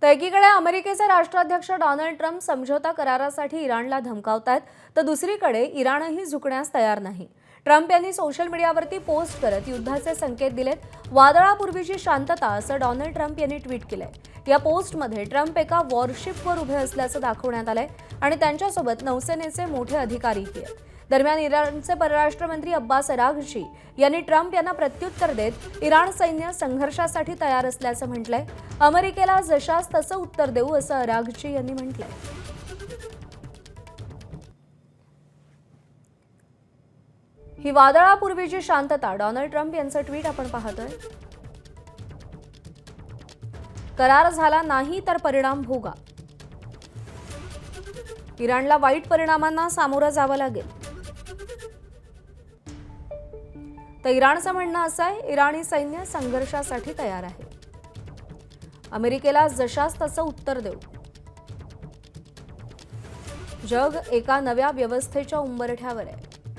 तर एकीकडे अमेरिकेचे राष्ट्राध्यक्ष डोनाल्ड ट्रम्प समझोता करारासाठी इराणला धमकावतात, तर दुसरीकडे इराणही झुकण्यास तयार नाही. ट्रम्प यांनी सोशल मीडियावरती पोस्ट करत युद्धाचे संकेत दिलेत. वादळापूर्वीची शांतता असं डोनाल्ड ट्रम्प यांनी ट्विट केलंय. या पोस्टमध्ये ट्रम्प एका वॉरशिपवर उभे असल्याचं दाखवण्यात आलंय आणि त्यांच्यासोबत नौसेनेचे मोठे अधिकारीही आहेत. दरम्यान इराणचे परराष्ट्र मंत्री अब्बास अराघची यांनी ट्रम्प यांना प्रत्युत्तर देत इराण सैन्य संघर्षासाठी तयार असल्याचं म्हटलंय. अमेरिकेला जशास तसं उत्तर देऊ असं अराघची यांनी म्हटलंय. ही वादळापूर्वीची शांतता, डोनाल्ड ट्रम्प यांचं ट्विट आपण पाहतोय. करार झाला नाही तर परिणाम भोगा. इराणला वाईट परिणामांना सामोरं जावं लागेल. तर इराणचं म्हणणं असं आहे, इराणी सैन्य संघर्षासाठी तयार आहे. अमेरिकेला जशास तसं उत्तर देऊ. जग एका नव्या व्यवस्थेच्या उंबरठ्यावर आहे.